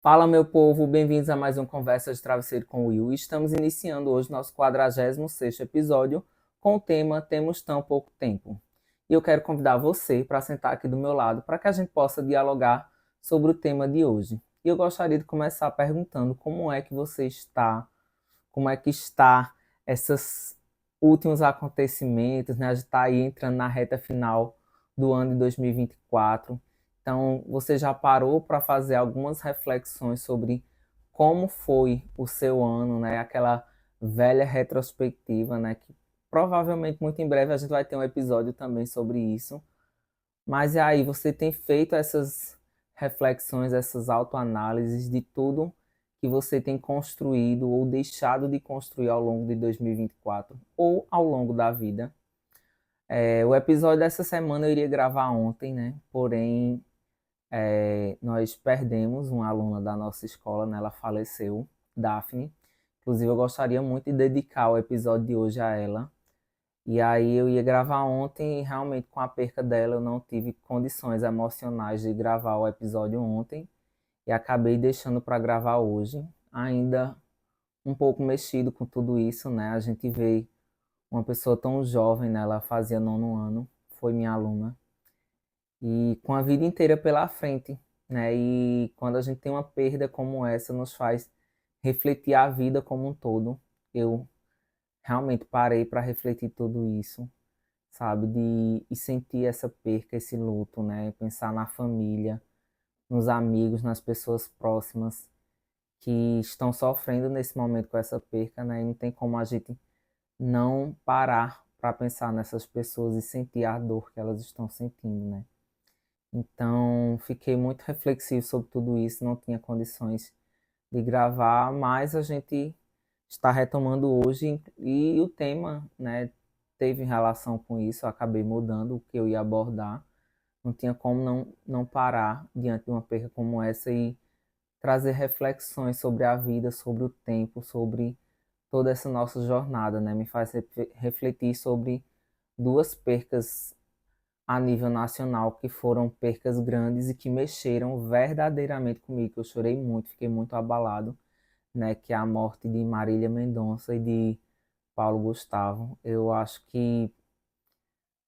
Fala, meu povo, bem-vindos a mais um Conversa de Travesseiro com o Will. Estamos iniciando hoje nosso 46º episódio com o tema Temos Tão Pouco Tempo. E eu quero convidar você para sentar aqui do meu lado para que a gente possa dialogar sobre o tema de hoje. E eu gostaria de começar perguntando como é que você está, como é que está esses últimos acontecimentos, né? A gente está aí entrando na reta final do ano de 2024. Então, você já parou para fazer algumas reflexões sobre como foi o seu ano, né? Aquela velha retrospectiva, né? Que provavelmente muito em breve a gente vai ter um episódio também sobre isso. Mas e aí, você tem feito essas reflexões, essas autoanálises de tudo que você tem construído ou deixado de construir ao longo de 2024 ou ao longo da vida? O episódio dessa semana eu iria gravar ontem, né? Porém, nós perdemos uma aluna da nossa escola, né? Ela faleceu, Daphne. Inclusive, eu gostaria muito de dedicar o episódio de hoje a ela. E aí eu ia gravar ontem e realmente com a perca dela eu não tive condições emocionais de gravar o episódio ontem e acabei deixando para gravar hoje. Ainda um pouco mexido com tudo isso, né? A gente vê uma pessoa tão jovem, né? Ela fazia 9º ano, foi minha aluna e com a vida inteira pela frente, né? E quando a gente tem uma perda como essa, nos faz refletir a vida como um todo. Eu realmente parei para refletir tudo isso, sabe? E sentir essa perca, esse luto, né? Pensar na família, nos amigos, nas pessoas próximas que estão sofrendo nesse momento com essa perca, né? E não tem como a gente não parar para pensar nessas pessoas e sentir a dor que elas estão sentindo, né? Então, fiquei muito reflexivo sobre tudo isso, não tinha condições de gravar, mas a gente está retomando hoje e o tema, né, teve relação com isso, eu acabei mudando o que eu ia abordar. Não tinha como não parar diante de uma perda como essa e trazer reflexões sobre a vida, sobre o tempo, sobre toda essa nossa jornada, né? Me faz refletir sobre duas percas a nível nacional que foram percas grandes e que mexeram verdadeiramente comigo. Eu chorei muito, fiquei muito abalado, né? Que é a morte de Marília Mendonça e de Paulo Gustavo. Eu acho que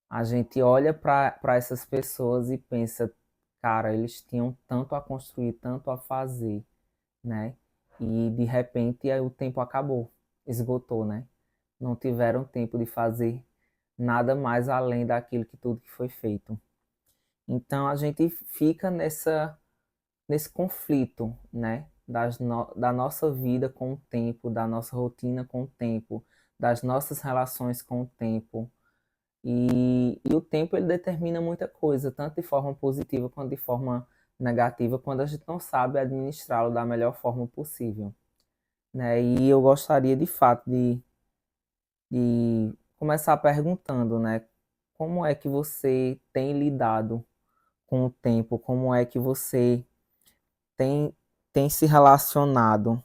a gente olha para essas pessoas e pensa, cara, eles tinham tanto a construir, tanto a fazer, né? E de repente aí o tempo acabou, esgotou, né? Não tiveram tempo de fazer nada mais além daquilo que tudo que foi feito. Então a gente fica nesse conflito, né? Da nossa vida com o tempo, da nossa rotina com o tempo, das nossas relações com o tempo. E o tempo ele determina muita coisa, tanto de forma positiva quanto de forma negativa, quando a gente não sabe administrá-lo da melhor forma possível, né? E eu gostaria de fato de começar perguntando, né? Como é que você tem lidado com o tempo? Como é que você tem, tem se relacionado,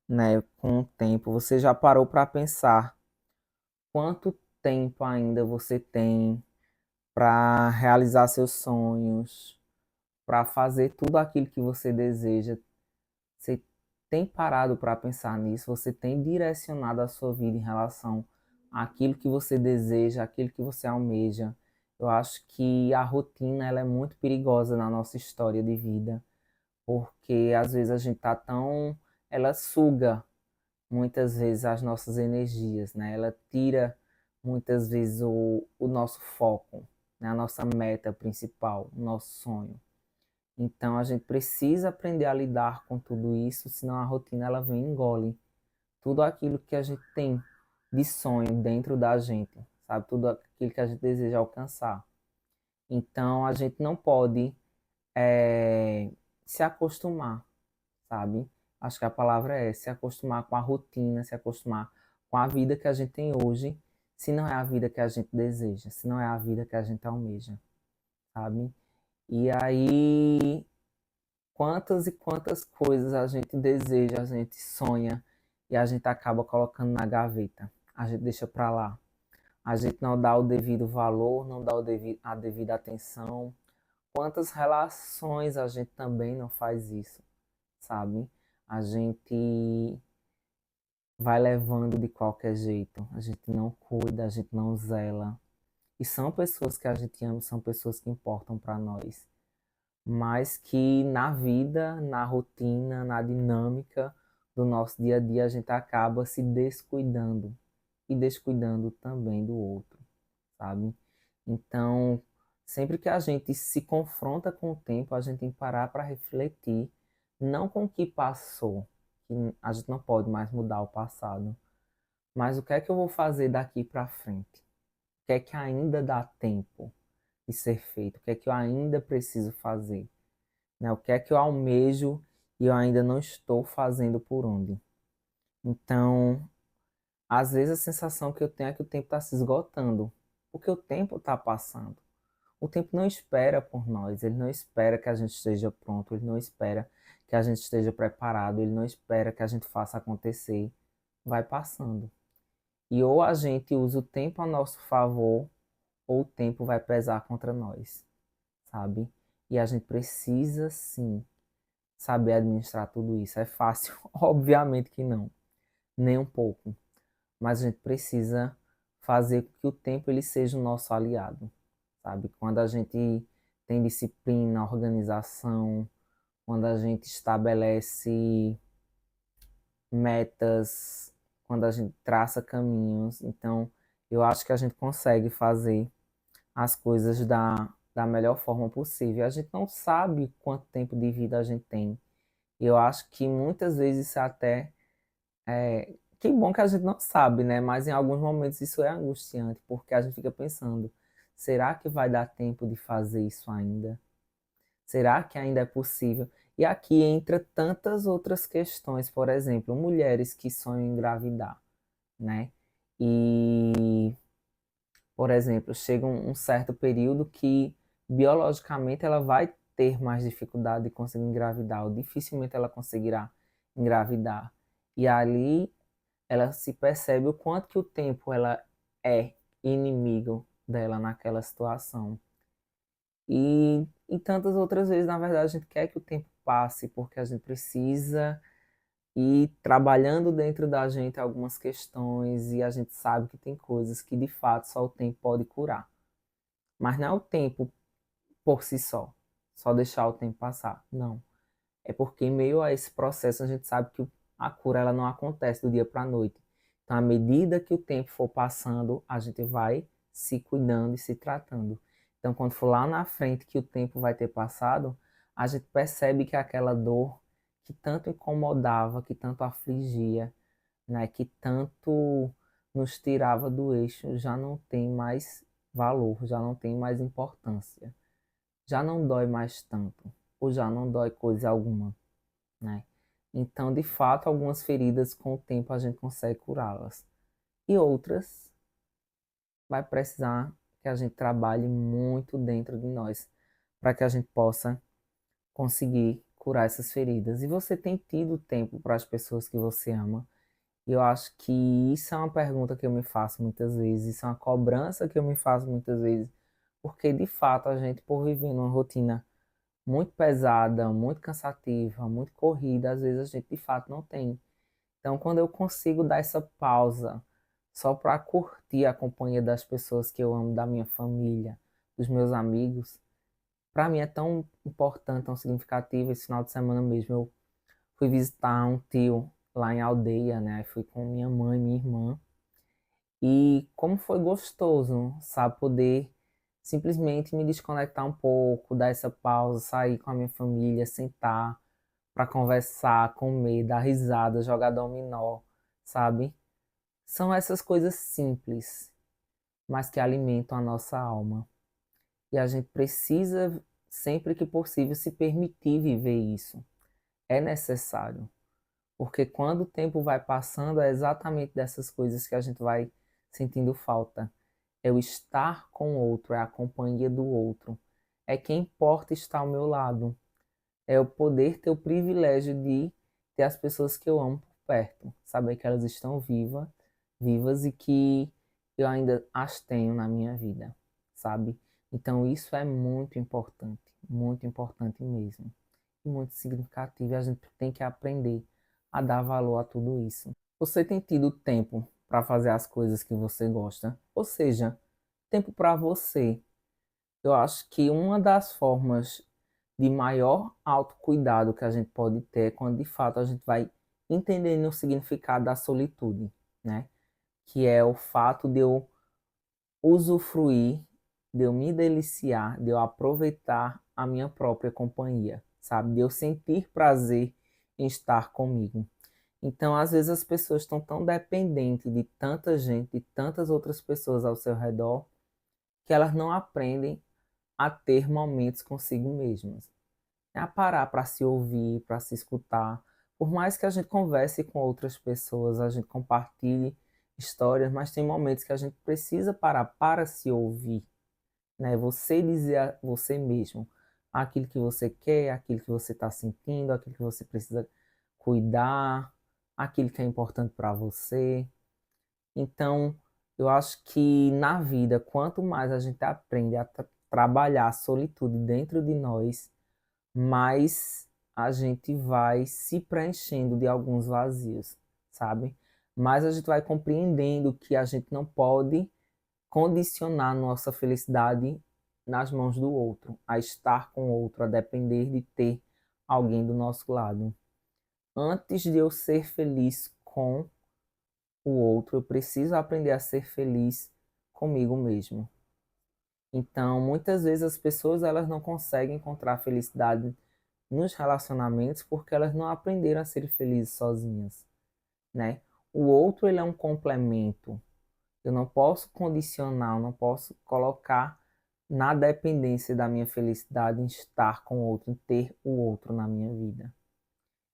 né, com o tempo? Você já parou para pensar quanto tempo ainda você tem para realizar seus sonhos, para fazer tudo aquilo que você deseja? Você tem parado para pensar nisso? Você tem direcionado a sua vida em relação àquilo que você deseja, àquilo que você almeja? Eu acho que a rotina ela é muito perigosa na nossa história de vida, porque às vezes a gente tá tão, ela suga muitas vezes as nossas energias, né? Ela tira muitas vezes o nosso foco, né? A nossa meta principal, o nosso sonho. Então a gente precisa aprender a lidar com tudo isso, senão a rotina ela vem e engole tudo aquilo que a gente tem de sonho dentro da gente, sabe? Tudo aquilo que a gente deseja alcançar. Então a gente não pode se acostumar, sabe? Acho que a palavra é se acostumar com a rotina, se acostumar com a vida que a gente tem hoje, se não é a vida que a gente deseja, se não é a vida que a gente almeja, sabe? E aí, quantas e quantas coisas a gente deseja, a gente sonha e a gente acaba colocando na gaveta, a gente deixa pra lá. A gente não dá o devido valor, não dá a devida atenção. Quantas relações a gente também não faz isso, sabe? A gente vai levando de qualquer jeito, a gente não cuida, a gente não zela. E são pessoas que a gente ama, são pessoas que importam para nós, mas que na vida, na rotina, na dinâmica do nosso dia a dia, a gente acaba se descuidando e descuidando também do outro, sabe? Então, sempre que a gente se confronta com o tempo, a gente tem que parar para refletir, não com o que passou, que a gente não pode mais mudar o passado, mas o que é que eu vou fazer daqui para frente? O que é que ainda dá tempo de ser feito? O que é que eu ainda preciso fazer? Né? O que é que eu almejo e eu ainda não estou fazendo por onde? Então, às vezes a sensação que eu tenho é que o tempo está se esgotando, porque o tempo está passando. O tempo não espera por nós, ele não espera que a gente esteja pronto, ele não espera que a gente esteja preparado, ele não espera que a gente faça acontecer. Vai passando. E ou a gente usa o tempo a nosso favor, ou o tempo vai pesar contra nós, sabe? E a gente precisa sim saber administrar tudo isso. É fácil? Obviamente que não, nem um pouco. Mas a gente precisa fazer com que o tempo ele seja o nosso aliado, sabe? Quando a gente tem disciplina, organização, quando a gente estabelece metas, quando a gente traça caminhos, então eu acho que a gente consegue fazer as coisas da melhor forma possível. A gente não sabe quanto tempo de vida a gente tem. E eu acho que muitas vezes isso até que bom que a gente não sabe, né? Mas em alguns momentos isso é angustiante, porque a gente fica pensando, será que vai dar tempo de fazer isso ainda? Será que ainda é possível? E aqui entra tantas outras questões, por exemplo, mulheres que sonham em engravidar, né? E, por exemplo, chega um certo período que biologicamente ela vai ter mais dificuldade de conseguir engravidar, ou dificilmente ela conseguirá engravidar. E ali ela se percebe o quanto que o tempo ela é inimigo dela naquela situação. E tantas outras vezes, na verdade, a gente quer que o tempo passe porque a gente precisa ir trabalhando dentro da gente algumas questões e a gente sabe que tem coisas que de fato só o tempo pode curar. Mas não é o tempo por si só deixar o tempo passar. Não. É porque em meio a esse processo a gente sabe que a cura ela não acontece do dia para a noite. Então, à medida que o tempo for passando, a gente vai se cuidando e se tratando. Então, quando for lá na frente que o tempo vai ter passado, a gente percebe que aquela dor que tanto incomodava, que tanto afligia, né, que tanto nos tirava do eixo, já não tem mais valor, já não tem mais importância, já não dói mais tanto, ou já não dói coisa alguma, né? Então, de fato, algumas feridas com o tempo a gente consegue curá-las. E outras vai precisar que a gente trabalhe muito dentro de nós para que a gente possa conseguir curar essas feridas. E você tem tido tempo para as pessoas que você ama? E eu acho que isso é uma pergunta que eu me faço muitas vezes, isso é uma cobrança que eu me faço muitas vezes, porque de fato a gente, por viver numa rotina muito pesada, muito cansativa, muito corrida, às vezes a gente de fato não tem. Então, quando eu consigo dar essa pausa só para curtir a companhia das pessoas que eu amo, da minha família, dos meus amigos, para mim é tão importante, tão significativo. Esse final de semana mesmo eu fui visitar um tio lá em aldeia, né? Fui com minha mãe, minha irmã. E como foi gostoso, sabe, poder simplesmente me desconectar um pouco, dar essa pausa, sair com a minha família, sentar para conversar, comer, dar risada, jogar dominó, sabe? São essas coisas simples, mas que alimentam a nossa alma. E a gente precisa, sempre que possível, se permitir viver isso. É necessário. Porque quando o tempo vai passando, é exatamente dessas coisas que a gente vai sentindo falta. É o estar com o outro, é a companhia do outro. É quem importa estar ao meu lado. É o poder ter o privilégio de ter as pessoas que eu amo por perto. Saber que elas estão vivas e que eu ainda as tenho na minha vida, sabe? Então isso é muito importante mesmo. e muito significativo, e a gente tem que aprender a dar valor a tudo isso. Você tem tido tempo para fazer as coisas que você gosta? Ou seja, tempo para você. Eu acho que uma das formas de maior autocuidado que a gente pode ter é quando de fato a gente vai entendendo o significado da solitude, né? Que é o fato de eu usufruir, de eu me deliciar, de eu aproveitar a minha própria companhia, sabe? De eu sentir prazer em estar comigo. Então, às vezes as pessoas estão tão dependentes de tanta gente, de tantas outras pessoas ao seu redor, que elas não aprendem a ter momentos consigo mesmas, a parar para se ouvir, para se escutar. Por mais que a gente converse com outras pessoas, a gente compartilhe histórias, mas tem momentos que a gente precisa parar para se ouvir, né? Você dizer a você mesmo aquilo que você quer, aquilo que você está sentindo, aquilo que você precisa cuidar, aquilo que é importante para você. Então, eu acho que na vida, quanto mais a gente aprende a trabalhar a solitude dentro de nós, mais a gente vai se preenchendo de alguns vazios, sabe? Mais a gente vai compreendendo que a gente não pode condicionar nossa felicidade nas mãos do outro, a estar com o outro, a depender de ter alguém do nosso lado. Antes de eu ser feliz com o outro, eu preciso aprender a ser feliz comigo mesmo. Então, muitas vezes as pessoas elas não conseguem encontrar felicidade nos relacionamentos porque elas não aprenderam a ser felizes sozinhas, né? O outro ele é um complemento. Eu não posso condicionar, eu não posso colocar na dependência da minha felicidade em estar com o outro, em ter o outro na minha vida.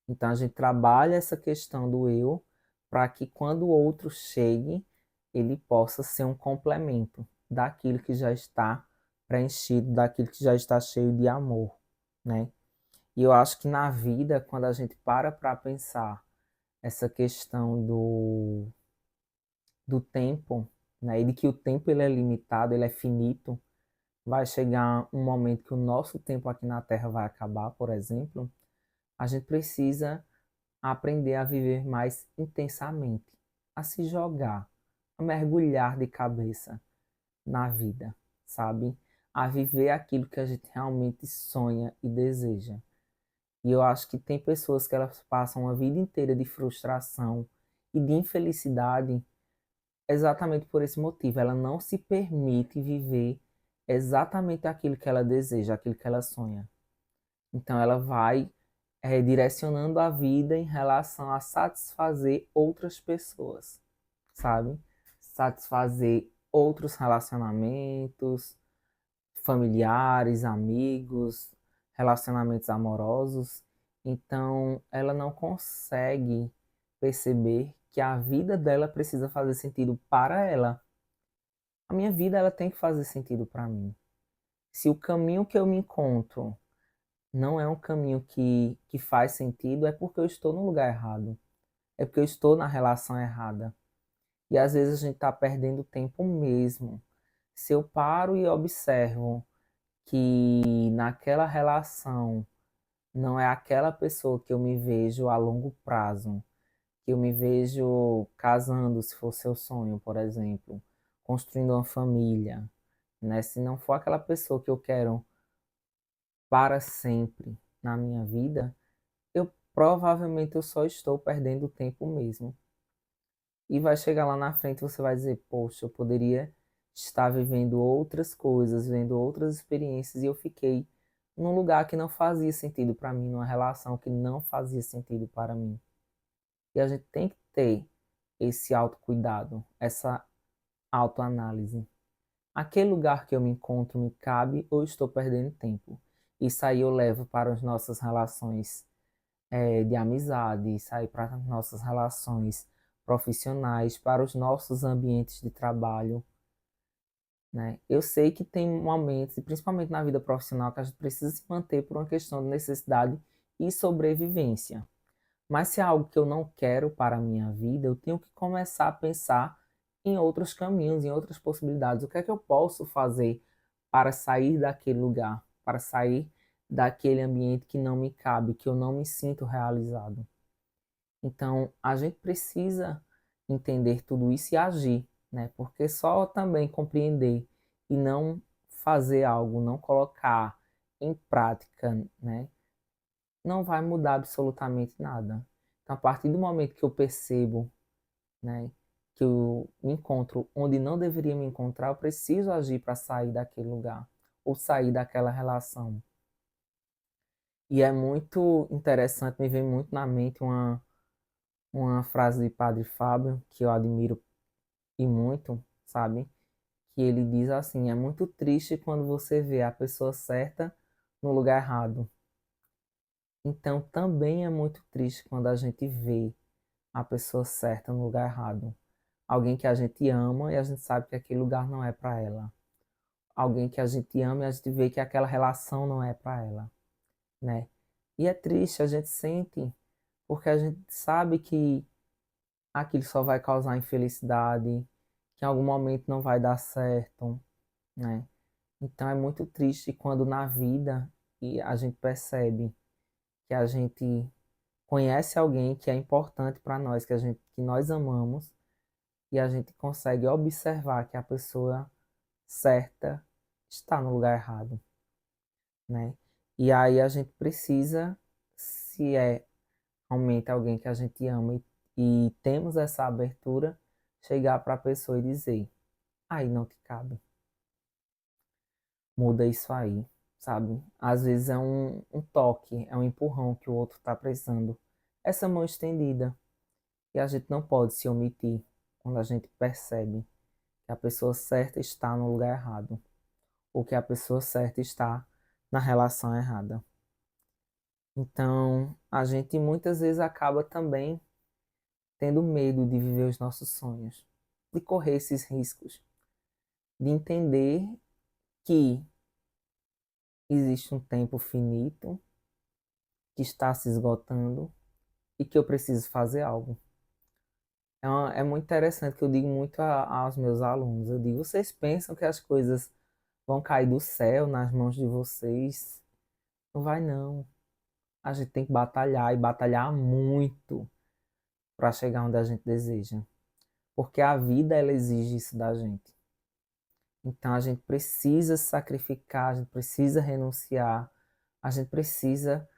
Então a gente trabalha essa questão do eu para que quando o outro chegue, ele possa ser um complemento daquilo que já está preenchido, daquilo que já está cheio de amor, né? E eu acho que na vida, quando a gente para pensar essa questão do tempo, né? E de que o tempo ele é limitado, ele é finito, vai chegar um momento que o nosso tempo aqui na Terra vai acabar, por exemplo, a gente precisa aprender a viver mais intensamente, a se jogar, a mergulhar de cabeça na vida, sabe? A viver aquilo que a gente realmente sonha e deseja. E eu acho que tem pessoas que elas passam a vida inteira de frustração e de infelicidade exatamente por esse motivo. Ela não se permite viver exatamente aquilo que ela deseja, aquilo que ela sonha. Então ela vai direcionando a vida em relação a satisfazer outras pessoas, sabe? Satisfazer outros relacionamentos, familiares, amigos, relacionamentos amorosos. Então, ela não consegue perceber que a vida dela precisa fazer sentido para ela. A minha vida ela tem que fazer sentido para mim. Se o caminho que eu me encontro não é um caminho que faz sentido, é porque eu estou no lugar errado. É porque eu estou na relação errada. E às vezes a gente está perdendo tempo mesmo. Se eu paro e observo que naquela relação não é aquela pessoa que eu me vejo a longo prazo, que eu me vejo casando, se for seu sonho, por exemplo, construindo uma família, né? Se não for aquela pessoa que eu quero para sempre na minha vida, eu provavelmente eu só estou perdendo tempo mesmo. E vai chegar lá na frente e você vai dizer, poxa, eu poderia estar vivendo outras coisas, vendo outras experiências e eu fiquei num lugar que não fazia sentido para mim, numa relação que não fazia sentido para mim. E a gente tem que ter esse autocuidado, essa autoanálise. Aquele lugar que eu me encontro me cabe ou estou perdendo tempo? Isso aí eu levo para as nossas relações de amizade, isso aí para as nossas relações profissionais, para os nossos ambientes de trabalho, né? Eu sei que tem momentos, e principalmente na vida profissional, que a gente precisa se manter por uma questão de necessidade e sobrevivência. Mas se é algo que eu não quero para a minha vida, eu tenho que começar a pensar em outros caminhos, em outras possibilidades. O que é que eu posso fazer para sair daquele lugar, para sair daquele ambiente que não me cabe, que eu não me sinto realizado. Então, a gente precisa entender tudo isso e agir, né? Porque só também compreender e não fazer algo, não colocar em prática, né? Não vai mudar absolutamente nada. Então, a partir do momento que eu percebo, né, que eu me encontro onde não deveria me encontrar, eu preciso agir para sair daquele lugar ou sair daquela relação. E é muito interessante, me vem muito na mente uma frase de Padre Fábio, que eu admiro e muito, sabe? Que ele diz assim: é muito triste quando você vê a pessoa certa no lugar errado. Então também é muito triste quando a gente vê a pessoa certa no lugar errado. Alguém que a gente ama e a gente sabe que aquele lugar não é para ela. Alguém que a gente ama e a gente vê que aquela relação não é para ela, né? E é triste, a gente sente, porque a gente sabe que aquilo só vai causar infelicidade, que em algum momento não vai dar certo, né? Então é muito triste quando na vida e a gente percebe que a gente conhece alguém que é importante para nós, que nós amamos e a gente consegue observar que a pessoa certa está no lugar errado, né? E aí a gente precisa, se é realmente alguém que a gente ama e temos essa abertura, chegar para a pessoa e dizer: aí não te cabe, muda isso aí, sabe? Às vezes é um toque, é um empurrão que o outro está precisando. Essa mão estendida. E a gente não pode se omitir quando a gente percebe que a pessoa certa está no lugar errado ou que a pessoa certa está na relação errada. Então, a gente muitas vezes acaba também tendo medo de viver os nossos sonhos, de correr esses riscos, de entender que existe um tempo finito que está se esgotando e que eu preciso fazer algo. É muito interessante que eu digo muito aos meus alunos. Eu digo: vocês pensam que as coisas vão cair do céu nas mãos de vocês? Não vai não. A gente tem que batalhar e batalhar muito para chegar onde a gente deseja. Porque a vida, ela exige isso da gente. Então a gente precisa se sacrificar, a gente precisa renunciar, a gente precisa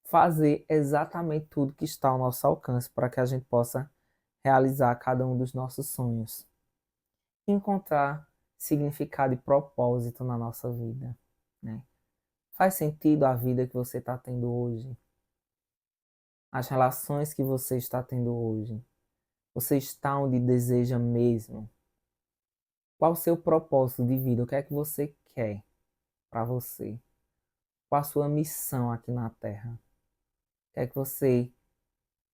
fazer exatamente tudo que está ao nosso alcance para que a gente possa realizar cada um dos nossos sonhos. Encontrar significado e propósito na nossa vida, né? Faz sentido a vida que você está tendo hoje? As relações que você está tendo hoje? Você está onde deseja mesmo? Qual o seu propósito de vida? O que é que você quer para você? Qual a sua missão aqui na Terra? O que é que você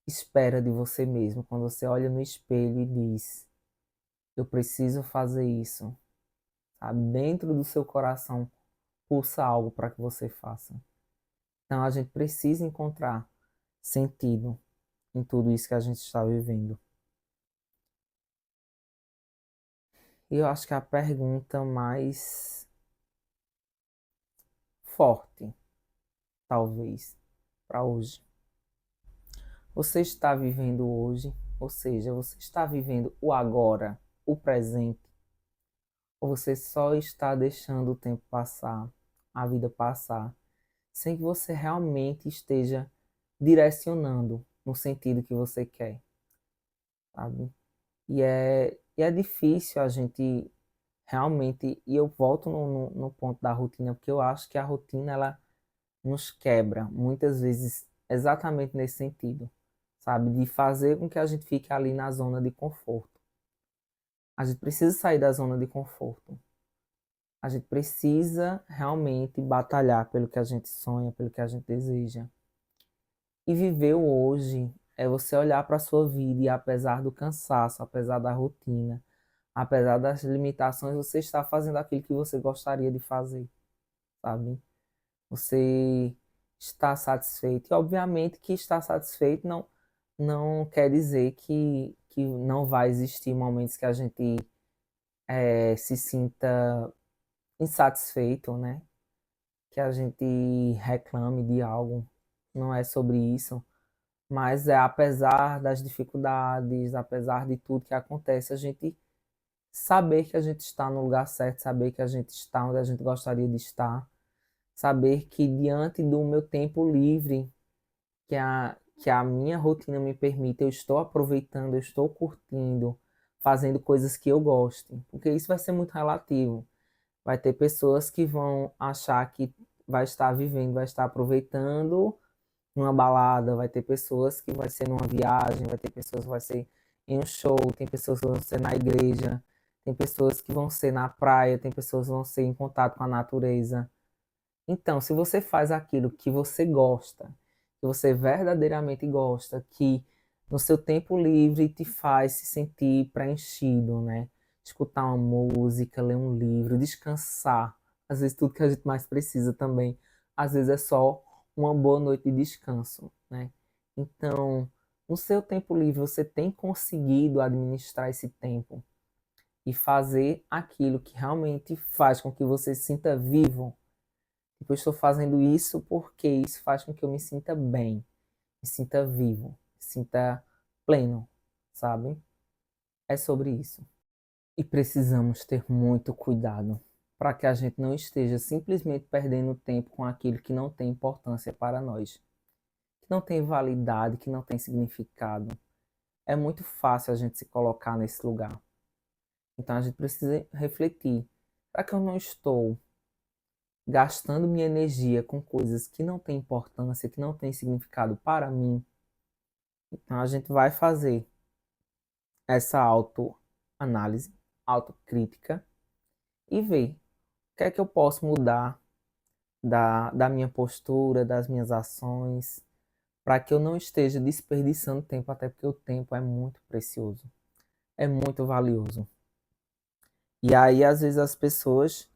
espera de você mesmo quando você olha no espelho e diz: eu preciso fazer isso? Sabe? Dentro do seu coração pulsa algo para que você faça. Então a gente precisa encontrar sentido em tudo isso que a gente está vivendo. E eu acho que a pergunta mais forte, talvez, para hoje. Você está vivendo hoje, ou seja, você está vivendo o agora, o presente, ou você só está deixando o tempo passar, a vida passar, sem que você realmente esteja direcionando no sentido que você quer, sabe? E é difícil a gente realmente, e eu volto no ponto da rotina, porque eu acho que a rotina, ela nos quebra, muitas vezes, exatamente nesse sentido, sabe? De fazer com que a gente fique ali na zona de conforto. A gente precisa sair da zona de conforto. A gente precisa realmente batalhar pelo que a gente sonha, pelo que a gente deseja. E viver o hoje é você olhar para a sua vida e, apesar do cansaço, apesar da rotina, apesar das limitações, você está fazendo aquilo que você gostaria de fazer, sabe? Você está satisfeito. E obviamente que estar satisfeito não quer dizer que não vai existir momentos que a gente se sinta insatisfeito, né? que a gente reclame de algo, não é sobre isso, mas é apesar das dificuldades, apesar de tudo que acontece, a gente saber que a gente está no lugar certo, saber que a gente está onde a gente gostaria de estar, saber que diante do meu tempo livre, que a minha rotina me permite, eu estou aproveitando, eu estou curtindo, fazendo coisas que eu gosto, porque isso vai ser muito relativo. Vai ter pessoas que vão achar que vai estar vivendo, vai estar aproveitando numa balada, vai ter pessoas que vai ser numa viagem, vai ter pessoas que vai ser em um show, tem pessoas que vão ser na igreja, tem pessoas que vão ser na praia, tem pessoas que vão ser em contato com a natureza. Então, se você faz aquilo que você gosta, que você verdadeiramente gosta, que no seu tempo livre te faz se sentir preenchido, né? Escutar uma música, ler um livro, descansar. Às vezes tudo que a gente mais precisa também, às vezes é só uma boa noite de descanso, né? Então, no seu tempo livre, você tem conseguido administrar esse tempo e fazer aquilo que realmente faz com que você se sinta vivo. Tipo, eu estou fazendo isso porque isso faz com que eu me sinta bem, me sinta vivo, me sinta pleno, sabe? É sobre isso. E precisamos ter muito cuidado para que a gente não esteja simplesmente perdendo tempo com aquilo que não tem importância para nós, que não tem validade, que não tem significado. É muito fácil a gente se colocar nesse lugar. Então a gente precisa refletir. Será que eu não estou gastando minha energia com coisas que não têm importância, que não têm significado para mim? Então a gente vai fazer essa autoanálise, autocrítica e ver o que é que eu posso mudar da minha postura, das minhas ações, para que eu não esteja desperdiçando tempo, até porque o tempo é muito precioso, é muito valioso. E aí, às vezes, as pessoas,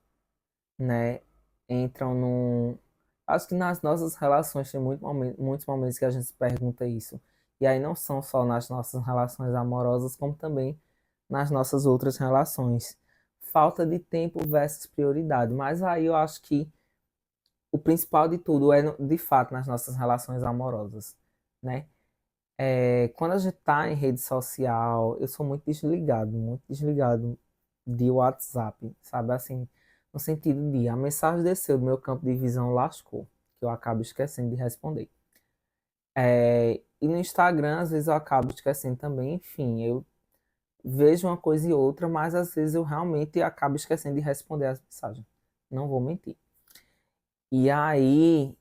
né, entram num. Acho que nas nossas relações tem muitos momentos que a gente se pergunta isso. E aí não são só nas nossas relações amorosas, como também nas nossas outras relações. Falta de tempo versus prioridade. Mas aí eu acho que o principal de tudo é, de fato, nas nossas relações amorosas, né? Quando a gente tá em rede social, eu sou muito desligado de WhatsApp, sabe? Assim, no sentido de a mensagem desceu do meu campo de visão, lascou, que eu acabo esquecendo de responder. E no Instagram, às vezes eu acabo esquecendo também, enfim, eu vejo uma coisa e outra, mas às vezes eu realmente acabo esquecendo de responder as mensagens. Não vou mentir. E aí,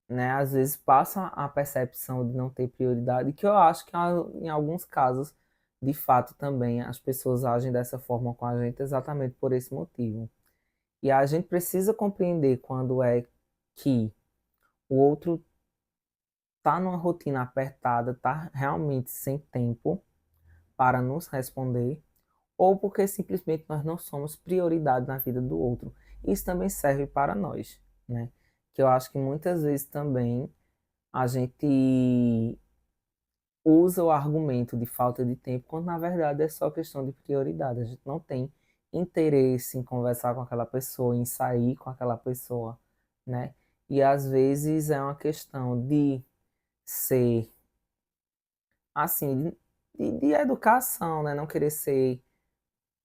né, às vezes passa a percepção de não ter prioridade, que eu acho que em alguns casos, de fato, também as pessoas agem dessa forma com a gente exatamente por esse motivo. E a gente precisa compreender quando é que o outro tá numa rotina apertada, tá realmente sem tempo para nos responder, ou porque simplesmente nós não somos prioridade na vida do outro. Isso também serve para nós, né? Que eu acho que muitas vezes também a gente usa o argumento de falta de tempo, quando na verdade é só questão de prioridade. A gente não tem interesse em conversar com aquela pessoa, em sair com aquela pessoa, né? E às vezes é uma questão de ser, assim, de educação, né? Não querer ser,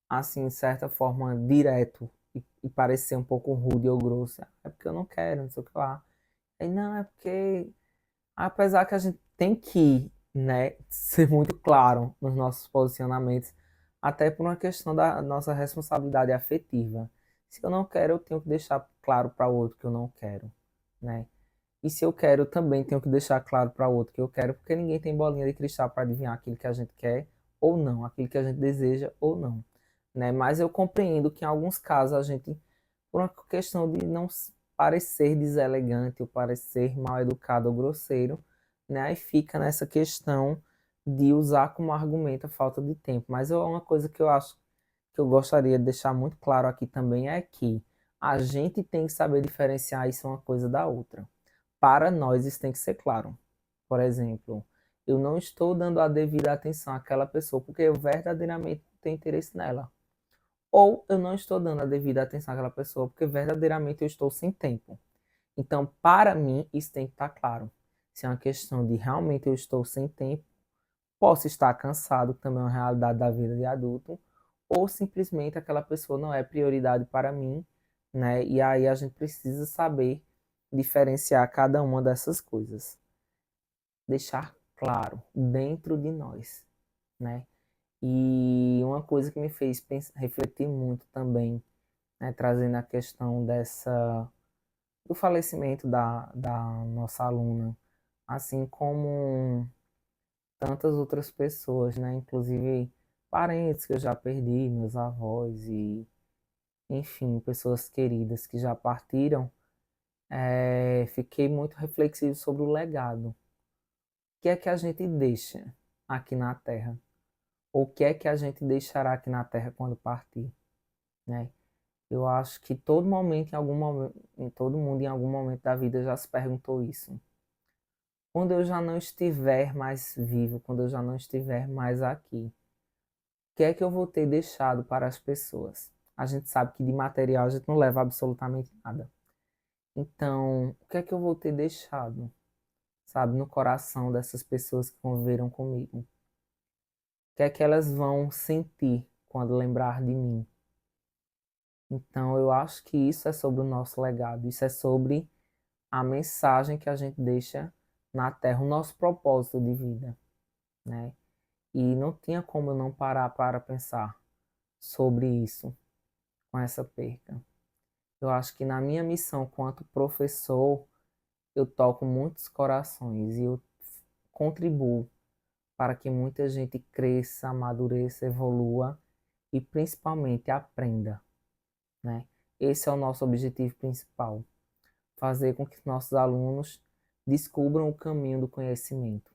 assim, de certa forma, direto e parecer um pouco rude ou grosso. É porque eu não quero, não sei o que lá. Aí, não, é porque apesar que a gente tem que, né, ser muito claro nos nossos posicionamentos, até por uma questão da nossa responsabilidade afetiva. Se eu não quero, eu tenho que deixar claro para o outro que eu não quero, né? E se eu quero, eu também tenho que deixar claro para o outro que eu quero, porque ninguém tem bolinha de cristal para adivinhar aquilo que a gente quer ou não, aquilo que a gente deseja ou não, né? Mas eu compreendo que em alguns casos a gente, por uma questão de não parecer deselegante ou parecer mal educado ou grosseiro, né? Aí fica nessa questão de usar como argumento a falta de tempo. Mas uma coisa que eu acho que eu gostaria de deixar muito claro aqui também é que a gente tem que saber diferenciar isso uma coisa da outra. Para nós isso tem que ser claro. Por exemplo, eu não estou dando a devida atenção àquela pessoa porque eu verdadeiramente tenho interesse nela. Ou eu não estou dando a devida atenção àquela pessoa porque verdadeiramente eu estou sem tempo. Então, para mim, isso tem que estar claro. Se é uma questão de realmente eu estou sem tempo, posso estar cansado, que também é uma realidade da vida de adulto, ou simplesmente aquela pessoa não é prioridade para mim, né? E aí a gente precisa saber diferenciar cada uma dessas coisas. Deixar claro dentro de nós, né? E uma coisa que me fez refletir muito também, né, trazendo a questão do falecimento da nossa aluna, assim como tantas outras pessoas, né, inclusive parentes que eu já perdi, meus avós e, enfim, pessoas queridas que já partiram, fiquei muito reflexivo sobre o legado. O que é que a gente deixa aqui na Terra? Ou o que é que a gente deixará aqui na Terra quando partir, né? Eu acho que todo momento, em algum momento, em todo mundo, em algum momento da vida já se perguntou isso. Quando eu já não estiver mais vivo, quando eu já não estiver mais aqui, o que é que eu vou ter deixado para as pessoas? A gente sabe que de material a gente não leva absolutamente nada. Então, o que é que eu vou ter deixado, sabe, no coração dessas pessoas que conviveram comigo? O que é que elas vão sentir quando lembrar de mim? Então, eu acho que isso é sobre o nosso legado, isso é sobre a mensagem que a gente deixa na Terra, o nosso propósito de vida, né? E não tinha como eu não parar para pensar sobre isso com essa perca. Eu acho que na minha missão quanto professor, eu toco muitos corações e eu contribuo para que muita gente cresça, amadureça, evolua e principalmente aprenda, né? Esse é o nosso objetivo principal, fazer com que nossos alunos descubram o caminho do conhecimento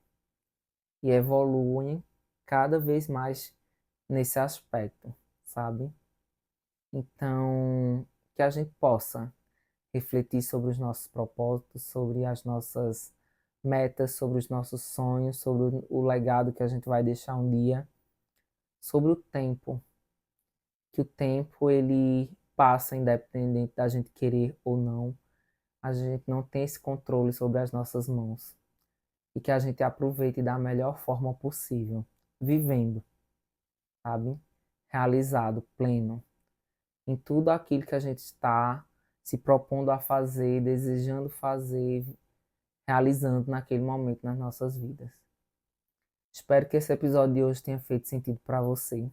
e evoluem cada vez mais nesse aspecto, sabe? Então, que a gente possa refletir sobre os nossos propósitos, sobre as nossas metas, sobre os nossos sonhos, sobre o legado que a gente vai deixar um dia, sobre o tempo, que o tempo ele passa independente da gente querer ou não, a gente não tem esse controle sobre as nossas mãos e que a gente aproveite da melhor forma possível, vivendo, sabe? Realizado, pleno em tudo aquilo que a gente está se propondo a fazer, desejando fazer, realizando naquele momento nas nossas vidas. Espero que esse episódio de hoje tenha feito sentido para você.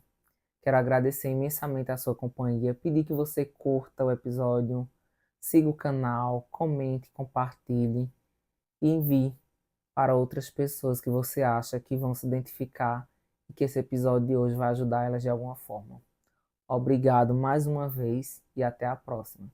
Quero agradecer imensamente a sua companhia, pedir que você curta o episódio, siga o canal, comente, compartilhe e envie para outras pessoas que você acha que vão se identificar e que esse episódio de hoje vai ajudar elas de alguma forma. Obrigado mais uma vez e até a próxima.